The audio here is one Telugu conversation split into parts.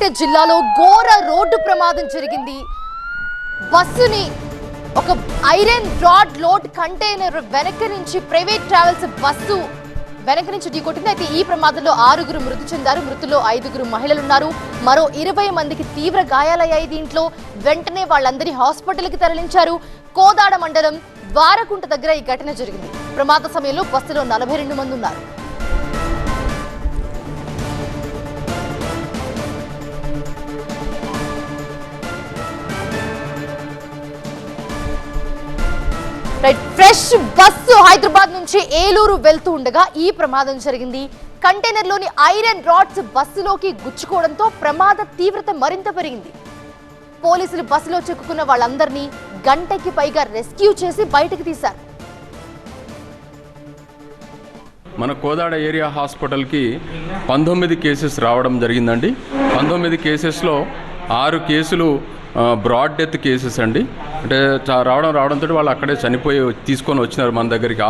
సూర్యాపేట జిల్లాలో ఘోర రోడ్డు ప్రమాదం జరిగింది. బస్సుని ఒక ఐరన్ రాడ్ లోడ్ కంటైనర్ వెనక నుంచి ప్రైవేట్ ట్రావెల్స్ బస్సు వెనక నుంచి ఢీకొట్టింది. అయితే ఈ ప్రమాదంలో 6గురు మృతి చెందారు. మృతుల్లో 5గురు మహిళలున్నారు. మరో 20 మందికి తీవ్ర గాయాలయ్యాయి. దీంట్లో వెంటనే వాళ్ళందరినీ హాస్పిటల్కి తరలించారు. కోదాడ మండలం వారకుంట దగ్గర ఈ ఘటన జరిగింది. ప్రమాద సమయంలో బస్సులో 42 మంది ఉన్నారు. ఫ్రెష్ బస్సు హైదరాబాద్ నుంచి ఏలూరు వెళ్తూ ఉండగా ఈ ప్రమాదం జరిగింది. కంటైనర్లోని ఐరన్ రాడ్స్ బస్సులోకి గుచ్చుకోవడంతో ప్రమాద తీవ్రత మరింత పెరిగింది. పోలీసులు బస్సులో చిక్కుకున్న వాళ్ళందరినీ గంటకి పైగా రెస్క్యూ చేసి బయటకు తీశారు. మన కోదాడ ఏరియా హాస్పిటల్కి 19 కేసెస్ రావడం జరిగిందండి. 19 కేసెస్లో 6 కేసులు బ్రాడ్ డెత్ కేసెస్ అండి. అంటే రావడంతో వాళ్ళు అక్కడే చనిపోయి తీసుకొని వచ్చినారు మన దగ్గరికి.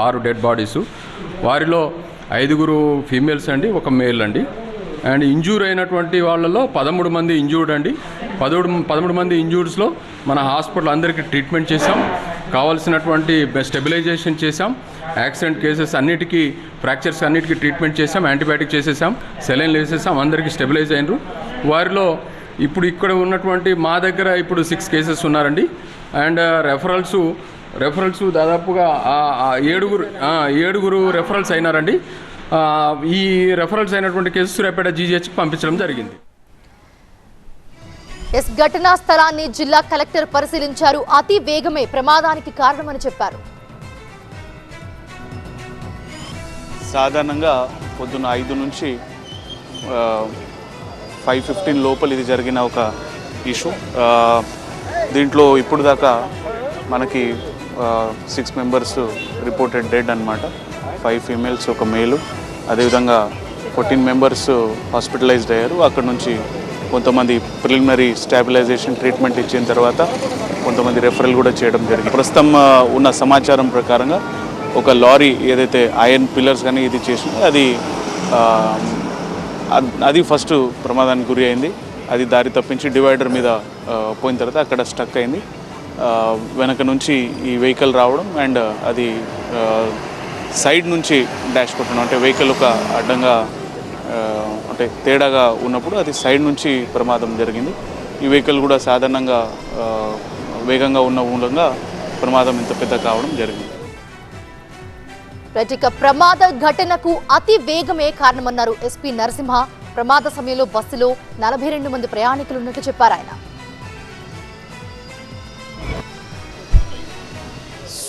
6 డెడ్ బాడీస్. వారిలో 5గురు ఫీమేల్స్ అండి, 1 మేల్ అండి. అండ్ ఇంజూర్ అయినటువంటి వాళ్ళలో 13 మంది ఇంజూర్డ్ అండి. 13 మంది ఇంజూర్డ్స్లో మన హాస్పిటల్ అందరికీ ట్రీట్మెంట్ చేసాం. కావాల్సినటువంటి స్టెబిలైజేషన్ చేసాం. యాక్సిడెంట్ కేసెస్ అన్నిటికీ, ఫ్రాక్చర్స్ అన్నిటికీ ట్రీట్మెంట్ చేసాం. యాంటీబయాటిక్ చేసేసాం, సెలైన్లు వేసేసాం. అందరికీ స్టెబిలైజ్ అయినరు. వారిలో ఇప్పుడు ఇక్కడ ఉన్నటువంటి మా దగ్గర ఇప్పుడు 6 కేసెస్ ఉన్నారండి. అండ్ రెఫరల్స్ దాదాపుగా 7గురు రెఫరల్స్ అయినారండి. ఈ రెఫరల్స్ అయినటువంటి కేసు సూర్యాపేట జీజీహెచ్కి పంపించడం జరిగింది. ఘటనా స్థలాన్ని జిల్లా కలెక్టర్ పరిశీలించారు. అతి వేగమే ప్రమాదానికి కారణమని చెప్పారు. సాధారణంగా పొద్దున్న 5 నుంచి 5:15 లోపల ఇది జరిగిన ఒక ఇష్యూ. దీంట్లో ఇప్పుడు దాకా మనకి 6 మెంబర్స్ రిపోర్టెడ్ డెడ్ అనమాట. 5 ఫీమేల్స్, 1 మేలు. అదేవిధంగా 14 మెంబర్స్ హాస్పిటలైజ్డ్ అయ్యారు. అక్కడ నుంచి కొంతమంది ప్రిలిమినరీ స్టాబిలైజేషన్ ట్రీట్మెంట్ ఇచ్చిన తర్వాత కొంతమంది రెఫరల్ కూడా చేయడం జరిగింది. ప్రస్తుతం ఉన్న సమాచారం ప్రకారంగా ఒక లారీ ఏదైతే ఐరన్ పిల్లర్స్ కానీ ఇది చేసిందో అది ఫస్ట్ ప్రమాదానికి గురి అయింది. అది దారి తప్పించి డివైడర్ మీద పోయిన తర్వాత అక్కడ స్టక్ అయింది. వెనక నుంచి ఈ వెహికల్ రావడం అండ్ అది సైడ్ నుంచి డాష్ కొట్టడం, అంటే వెహికల్ ఒక అడ్డంగా అంటే తేడాగా ఉన్నప్పుడు అది సైడ్ నుంచి ప్రమాదం జరిగింది. ఈ వెహికల్ కూడా సాధారణంగా వేగంగా ఉన్న మూలంగా ప్రమాదం ఇంత పెద్ద కావడం జరిగింది. ప్రమాద ఘటనకు అతి వేగమే కారణమన్నారు ఎస్పీ నరసింహ. ప్రమాద సమయంలో బస్సులో 42 మంది ప్రయాణికులు ఉన్నట్లు చెప్పారు ఆయన.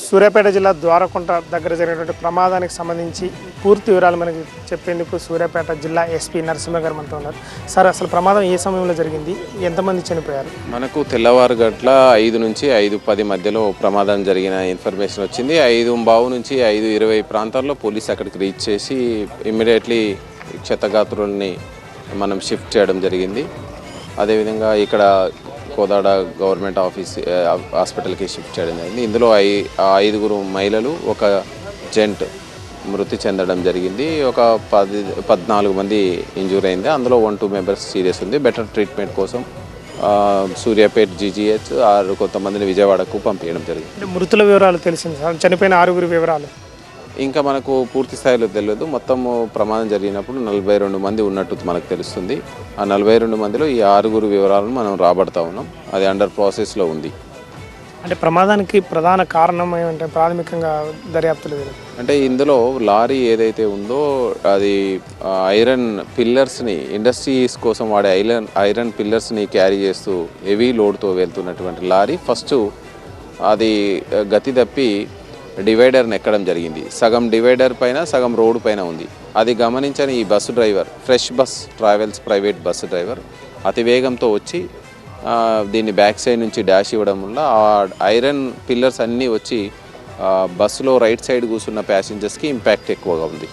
సూర్యాపేట జిల్లా ద్వారకుంట దగ్గర జరిగినటువంటి ప్రమాదానికి సంబంధించి పూర్తి వివరాలు మనకి చెప్పేందుకు సూర్యాపేట జిల్లా ఎస్పీ నరసింహ గారు మనతో ఉన్నారు. సార్, అసలు ప్రమాదం ఏ సమయంలో జరిగింది, ఎంతమంది చనిపోయారు? మనకు తెల్లవారు గట్ల 5 నుంచి 5:10 మధ్యలో ప్రమాదం జరిగిన ఇన్ఫర్మేషన్ వచ్చింది. 5:15 నుంచి 5:20 ప్రాంతాల్లో పోలీస్ అక్కడికి రీచ్ చేసి ఇమ్మీడియట్లీ క్షతగాత్రుల్ని మనం షిఫ్ట్ చేయడం జరిగింది. అదేవిధంగా ఇక్కడ కోదాడ గవర్నమెంట్ హాస్పిటల్కి షిఫ్ట్ చేయడం జరిగింది. ఇందులో 5గురు మహిళలు, 1 జెంట్ మృతి చెందడం జరిగింది. ఒక 14 మంది ఇంజూర్ అయింది. అందులో 1-2 మెంబర్స్ సీరియస్ ఉంది. బెటర్ ట్రీట్మెంట్ కోసం సూర్యాపేట జీజీహెచ్ కొంతమందిని విజయవాడకు పంపించడం జరిగింది. మృతుల వివరాలు తెలిసింది సార్, చనిపోయిన 6గురు వివరాలు ఇంకా మనకు పూర్తి స్థాయిలో తెలియదు. మొత్తము ప్రమాదం జరిగినప్పుడు 42 మంది ఉన్నట్టు మనకు తెలుస్తుంది. ఆ 42 మందిలో ఈ 6గురు వివరాలను మనం రాబడతా ఉన్నాం. అది అండర్ ప్రాసెస్లో ఉంది. అంటే ప్రమాదానికి ప్రధాన కారణం ఏమంటే ప్రాథమికంగా దర్యాప్తు లేదు. అంటే ఇందులో లారీ ఏదైతే ఉందో అది ఐరన్ పిల్లర్స్ని, ఇండస్ట్రీస్ కోసం వాడే ఐరన్ పిల్లర్స్ని క్యారీ చేస్తూ హెవీ లోడ్తో వెళ్తున్నటువంటి లారీ ఫస్ట్ అది గతి తప్పి డివైడర్ని ఎక్కడం జరిగింది. సగం డివైడర్ పైన, సగం రోడ్డు పైన ఉంది. అది గమనించని ఈ bus driver, fresh bus travels private bus driver అతి వేగంతో వచ్చి దీన్ని బ్యాక్ సైడ్ నుంచి డాష్ ఇవ్వడం వల్ల ఆ ఐరన్ పిల్లర్స్ అన్నీ వచ్చి బస్సులో రైట్ సైడ్ కూర్చున్న ప్యాసింజర్స్కి ఇంపాక్ట్ ఎక్కువగా ఉంది.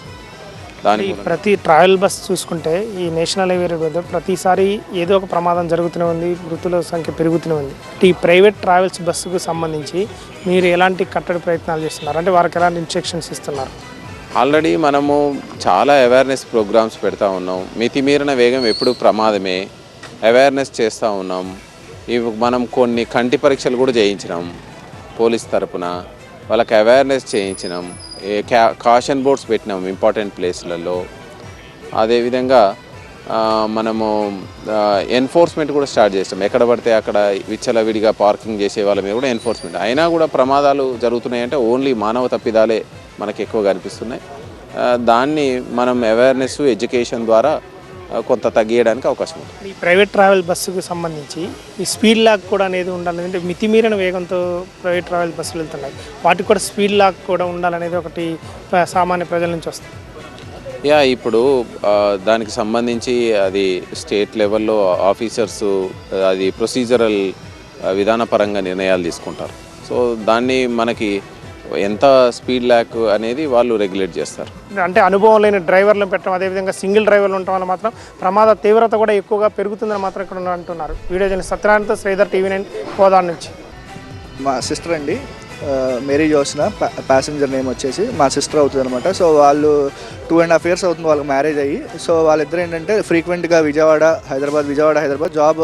ప్రతి ట్రావెల్ బస్ చూసుకుంటే ఈ నేషనల్ హైవే మీద ప్రతిసారి ఏదో ఒక ప్రమాదం జరుగుతూనే ఉంది, మృతుల సంఖ్య పెరుగుతూనే ఉంది. ఈ ప్రైవేట్ ట్రావెల్స్ బస్సుకు సంబంధించి మీరు ఎలాంటి కట్టడి ప్రయత్నాలు చేస్తున్నారు, అంటే వారికి ఎలాంటి ఇన్స్ట్రక్షన్స్ ఇస్తున్నారు? ఆల్రెడీ మనము చాలా అవేర్నెస్ ప్రోగ్రామ్స్ పెడతా ఉన్నాం. మితిమీరిన వేగం ఎప్పుడు ప్రమాదమే, అవేర్నెస్ చేస్తూ ఉన్నాం. ఇవి మనం కొన్ని కంటి పరీక్షలు కూడా చేయించినాం పోలీస్ తరపున, వాళ్ళకి అవేర్నెస్ చేయించినాం. కాషన్ బోర్డ్స్ పెట్టినాం ఇంపార్టెంట్ ప్లేస్లలో. అదేవిధంగా మనము ఎన్ఫోర్స్మెంట్ కూడా స్టార్ట్ చేస్తాం. ఎక్కడ పడితే అక్కడ విచ్చలవిడిగా పార్కింగ్ చేసే వాళ్ళ మీద కూడా ఎన్ఫోర్స్మెంట్. అయినా కూడా ప్రమాదాలు జరుగుతున్నాయంటే ఓన్లీ మానవ తప్పిదాలే మనకు ఎక్కువగా అనిపిస్తున్నాయి. దాన్ని మనం అవేర్నెస్ ఎడ్యుకేషన్ ద్వారా కొంత తగ్గియడానికి అవకాశం ఉంది. ఈ ప్రైవేట్ ట్రావెల్ బస్సుకు సంబంధించి ఈ స్పీడ్ లాక్ కూడా అనేది ఉండాలి. అంటే మితిమీరిన వేగంతో ప్రైవేట్ ట్రావెల్ బస్సులు వెళ్తున్నాయి, వాటికి కూడా స్పీడ్ లాక్ కూడా ఉండాలనేది ఒకటి సామాన్య ప్రజల నుంచి వస్తుంది. ఇప్పుడు దానికి సంబంధించి అది స్టేట్ లెవెల్లో ఆఫీసర్స్ అది ప్రొసీజరల్ విధానపరంగా నిర్ణయాలు తీసుకుంటారు. సో దాన్ని మనకి ఎంత స్పీడ్ ల్యాక్ అనేది వాళ్ళు రెగ్యులేట్ చేస్తారు. అంటే అనుభవం లేని డ్రైవర్లను పెట్టడం, అదేవిధంగా సింగిల్ డ్రైవర్లు ఉండటం వల్ల మాత్రం ప్రమాద తీవ్రత కూడా ఎక్కువగా పెరుగుతుందని మాత్రం ఇక్కడ అంటున్నారు. వీడియో జర్నలిస్ట్ సత్యనారాయణతో శ్రీధర్, TV9 కోదాడ నుంచి. మా సిస్టర్ అండి, మేరీ జోస్న, ప్యాసింజర్ నేమ్ వచ్చేసి మా సిస్టర్ అవుతుంది అనమాట. సో వాళ్ళు 2.5 years అవుతుంది వాళ్ళకి మ్యారేజ్ అయ్యి. సో వాళ్ళిద్దరు ఏంటంటే ఫ్రీక్వెంట్గా విజయవాడ హైదరాబాద్ జాబ్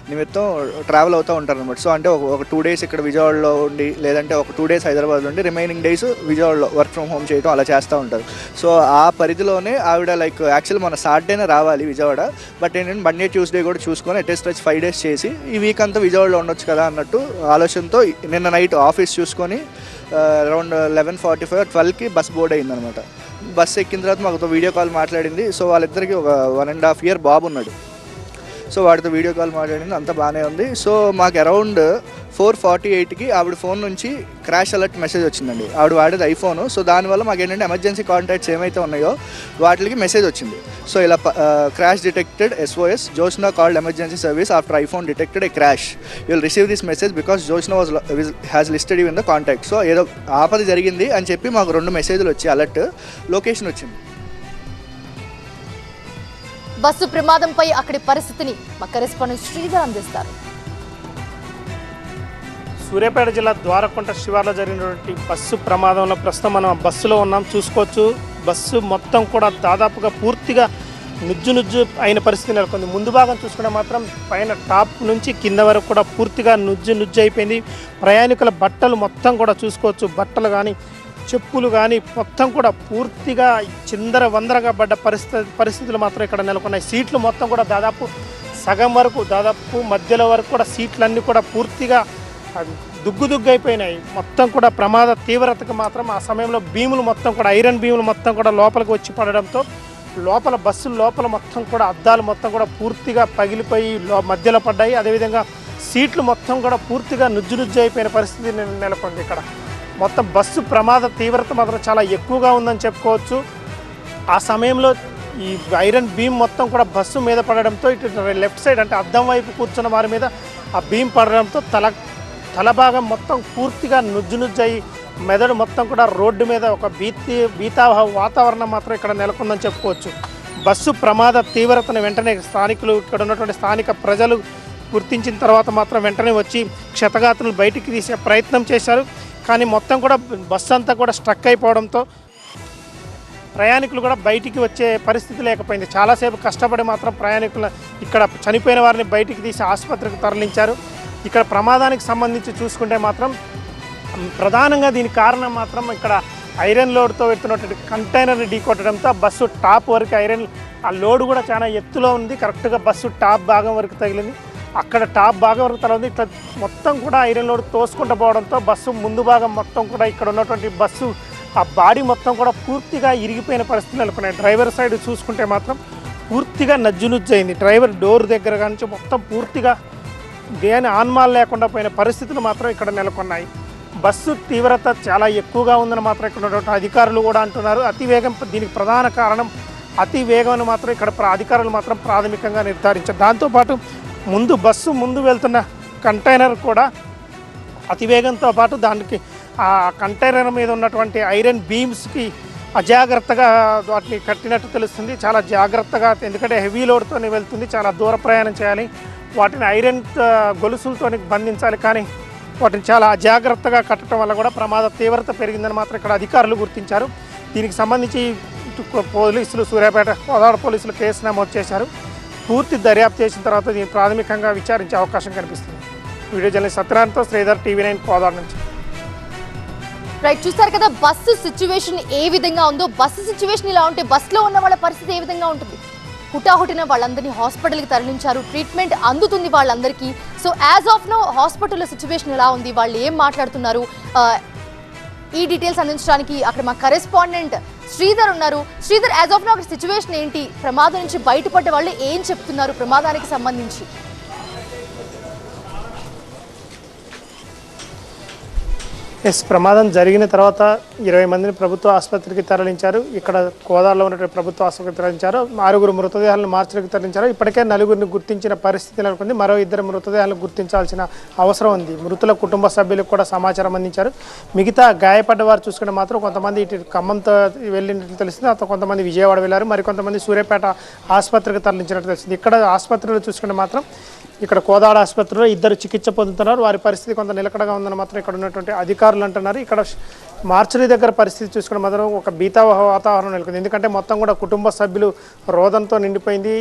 నిమిత్తం ట్రావెల్ అవుతూ ఉంటారు అనమాట. సో అంటే ఒక 2 days ఇక్కడ విజయవాడలో ఉండి, లేదంటే ఒక 2 days హైదరాబాద్లో ఉండి రిమైనింగ్ డేస్ విజయవాడలో వర్క్ ఫ్రమ్ హోమ్ చేయడం అలా చేస్తూ ఉంటారు. సో ఆ పరిధిలోనే ఆవిడ యాక్చువల్లీ మన సాటర్డేనే రావాలి విజయవాడ, బట్ ఏంటంటే మండే ట్యూస్డే కూడా చూసుకొని అటెస్ట్ వచ్చి 5 days చేసి ఈ వీక్ అంతా విజయవాడలో ఉండొచ్చు కదా అన్నట్టు ఆలోచనతో నిన్న నైట్ ఆఫీస్ చూసుకొని అరౌండ్ 11:45 12కి బస్ బోర్డ్ అయిందనమాట. బస్ ఎక్కిన తర్వాత మాకు వీడియో కాల్ మాట్లాడింది. సో వాళ్ళిద్దరికి ఒక 1.5 year బాబు ఉన్నాడు. సో వాడితో వీడియో కాల్ మాట్లాడింది, అంతా బాగానే ఉంది. సో మాకు అరౌండ్ 4:48కి ఆవిడ ఫోన్ నుంచి క్రాష్ అలర్ట్ మెసేజ్ వచ్చిందండి. ఆవిడ వాడేది ఐఫోన్. సో దానివల్ల మాకు ఏంటంటే ఎమర్జెన్సీ కాంటాక్ట్స్ ఏమైతే ఉన్నాయో వాటికి మెసేజ్ వచ్చింది. సో ఇలా crash detected SOS, Joshna called emergency service after iPhone detected A crash, you will receive this message because Joshna has listed you in the contact. So ఏదో ఆపద జరిగింది అని చెప్పి మాకు 2 మెసేజ్లు వచ్చి అలర్ట్, లొకేషన్ వచ్చింది. బస్సు ప్రమాదంపై అక్కడి పరిస్థితిని మా కరెస్పాండెంట్ శ్రీధర్ అందిస్తారు. సూర్యాపేట జిల్లా ద్వారకొంట శివార్లో జరిగినటువంటి బస్సు ప్రమాదంలో ప్రస్తుతం మనం బస్సులో ఉన్నాం, చూసుకోవచ్చు. బస్సు మొత్తం కూడా దాదాపుగా పూర్తిగా నుజ్జు అయిన పరిస్థితి నెలకొంది. ముందు భాగం చూసుకుంటే మాత్రం పైన టాప్ నుంచి కింద వరకు కూడా పూర్తిగా నుజ్జు అయిపోయింది. ప్రయాణికుల బట్టలు మొత్తం కూడా చూసుకోవచ్చు, బట్టలు కానీ చెప్పులు కానీ మొత్తం కూడా పూర్తిగా చిందర వందరగా పడ్డ పరిస్థితులు మాత్రం ఇక్కడ నెలకొన్నాయి. సీట్లు మొత్తం కూడా దాదాపు సగం వరకు, దాదాపు మధ్యలో వరకు కూడా సీట్లన్నీ కూడా పూర్తిగా దుగ్గు అయిపోయినాయి. మొత్తం కూడా ప్రమాద తీవ్రతకు మాత్రం ఆ సమయంలో భీములు మొత్తం కూడా ఐరన్ భీములు మొత్తం కూడా లోపలికి వచ్చి పడడంతో లోపల బస్సు లోపల మొత్తం కూడా అద్దాలు మొత్తం కూడా పూర్తిగా పగిలిపోయి మధ్యలో పడ్డాయి. అదేవిధంగా సీట్లు మొత్తం కూడా పూర్తిగా నుజ్జు అయిపోయిన పరిస్థితి నెలకొంది. ఇక్కడ మొత్తం బస్సు ప్రమాద తీవ్రత మాత్రం చాలా ఎక్కువగా ఉందని చెప్పుకోవచ్చు. ఆ సమయంలో ఈ ఐరన్ బీమ్ మొత్తం కూడా బస్సు మీద పడడంతో ఇటు లెఫ్ట్ సైడ్ అంటే అద్దం వైపు కూర్చున్న వారి మీద ఆ బీమ్ పడడంతో తల భాగం మొత్తం పూర్తిగా నుజ్జు అయ్యి మెదడు మొత్తం కూడా రోడ్డు మీద ఒక భీతావహ వాతావరణం మాత్రం ఇక్కడ నెలకొందని చెప్పుకోవచ్చు. బస్సు ప్రమాద తీవ్రతను వెంటనే స్థానికులు, ఇక్కడ ఉన్నటువంటి స్థానిక ప్రజలు గుర్తించిన తర్వాత మాత్రం వెంటనే వచ్చి క్షతగాత్రులను బయటికి తీసే ప్రయత్నం చేశారు. కానీ మొత్తం కూడా బస్సు అంతా కూడా స్ట్రక్ అయిపోవడంతో ప్రయాణికులు కూడా బయటికి వచ్చే పరిస్థితి లేకపోయింది. చాలాసేపు కష్టపడి మాత్రం ప్రయాణికులు ఇక్కడ చనిపోయిన వారిని బయటికి తీసి ఆసుపత్రికి తరలించారు. ఇక్కడ ప్రమాదానికి సంబంధించి చూసుకుంటే మాత్రం ప్రధానంగా దీనికి కారణం మాత్రం ఇక్కడ ఐరన్ లోడ్తో వెళ్తున్నటువంటి కంటైనర్ని ఢీకొట్టడంతో బస్సు టాప్ వరకు ఐరన్ ఆ లోడ్ కూడా చాలా ఎత్తులో ఉంది. కరెక్ట్గా బస్సు టాప్ భాగం వరకు తగిలింది. అక్కడ టాప్ భాగం వరకు తగిలింది. ఇట్లా మొత్తం కూడా ఐరన్ లోడ్ తోసుకుంటూ పోవడంతో బస్సు ముందు భాగం మొత్తం కూడా ఇక్కడ ఉన్నటువంటి బస్సు ఆ బాడీ మొత్తం కూడా పూర్తిగా ఇరిగిపోయిన పరిస్థితి నెలకొన్నాయి. డ్రైవర్ సైడ్ చూసుకుంటే మాత్రం పూర్తిగా నజ్జు అయింది. డ్రైవర్ డోర్ దగ్గర నుంచి మొత్తం పూర్తిగా దేని ఆన్మాల్ లేకుండా పోయిన పరిస్థితులు మాత్రం ఇక్కడ నెలకొన్నాయి. బస్సు తీవ్రత చాలా ఎక్కువగా ఉందని మాత్రం ఇక్కడ ఉన్నటువంటి అధికారులు కూడా అంటున్నారు. అతివేగం దీనికి ప్రధాన కారణం అతి వేగం మాత్రం ఇక్కడ అధికారులు మాత్రం ప్రాథమికంగా నిర్ధారించారు. దాంతోపాటు బస్సు ముందు వెళ్తున్న కంటైనర్ కూడా అతివేగంతో పాటు దానికి ఆ కంటైనర్ మీద ఉన్నటువంటి ఐరన్ బీమ్స్కి అజాగ్రత్తగా వాటిని కట్టినట్టు తెలుస్తుంది. చాలా జాగ్రత్తగా, ఎందుకంటే హెవీ లోడ్తో వెళ్తుంది, చాలా దూర ప్రయాణం చేయాలి, వాటిని ఐరన్ గొలుసులతో బంధించాలి. కానీ వాటిని చాలా అజాగ్రత్తగా కట్టడం వల్ల కూడా ప్రమాద తీవ్రత పెరిగిందని మాత్రం ఇక్కడ అధికారులు గుర్తించారు. దీనికి సంబంధించి పోలీసులు, సూర్యాపేట కోదాడ పోలీసులు కేసు నమోదు చేశారు. పూర్తి దర్యాప్తు చేసిన తర్వాత దీన్ని ప్రాథమికంగా విచారించే అవకాశం కనిపిస్తుంది. వీడియో జర్నలిస్ట్ సత్యనారాయణతో శ్రీధర్, టీవీ9 కోదాడ నుంచి. రైట్, చూస్తారు కదా బస్సు సిచ్యువేషన్ ఏ విధంగా ఉందో. బస్సు సిచ్యువేషన్ ఇలా ఉంటే బస్సులో ఉన్న వాళ్ళ పరిస్థితి ఏ విధంగా ఉంటుంది? హుటాహుటిన వాళ్ళందరినీ హాస్పిటల్కి తరలించారు, ట్రీట్మెంట్ అందుతుంది వాళ్ళందరికీ. సో యాజ్ ఆఫ్ నో హాస్పిటల్లో సిచ్యువేషన్ ఎలా ఉంది, వాళ్ళు ఏం మాట్లాడుతున్నారు, ఈ డీటెయిల్స్ అందించడానికి అక్కడ మా కరెస్పాండెంట్ శ్రీధర్ ఉన్నారు. శ్రీధర్, యాజ్ ఆఫ్ నో అక్కడ సిచ్యువేషన్ ఏంటి? ప్రమాదం నుంచి బయటపడ్డ వాళ్ళు ఏం చెప్తున్నారు ప్రమాదానికి సంబంధించి? ప్రమాదం జరిగిన తర్వాత 20 మందిని ప్రభుత్వ ఆసుపత్రికి తరలించారు. ఇక్కడ కోదాడలో ఉన్నటువంటి ప్రభుత్వ ఆసుపత్రికి తరలించారు. 6 మృతదేహాలను మార్చికి తరలించారు. ఇప్పటికే 4 గుర్తించిన పరిస్థితి నెలకొంది. మరో 2 మృతదేహాలను గుర్తించాల్సిన అవసరం ఉంది. మృతుల కుటుంబ సభ్యులకు కూడా సమాచారం అందించారు. మిగతా గాయపడ్డ వారు చూసుకుంటే మాత్రం కొంతమంది ఇటు ఖమ్మంతో వెళ్ళినట్లు తెలిసింది, కొంతమంది విజయవాడ వెళ్ళారు, మరికొంతమంది సూర్యాపేట ఆసుపత్రికి తరలించినట్టు తెలిసింది. ఇక్కడ ఆసుపత్రిలో చూసుకుంటే మాత్రం ఇక్కడ కోదాడ ఆసుపత్రిలో 2 చికిత్స పొందుతున్నారు. వారి పరిస్థితి కొంత నిలకడగా ఉందని మాత్రం ఇక్కడ ఉన్నటువంటి అధికారులు అంటున్నారు. ఇక్కడ మార్చురీ దగ్గర పరిస్థితి చూసుకుంటే మాత్రం ఒక భీతావహ వాతావరణం నెలకొంది. ఎందుకంటే మొత్తం కూడా కుటుంబ సభ్యులు రోదంతో నిండిపోయింది.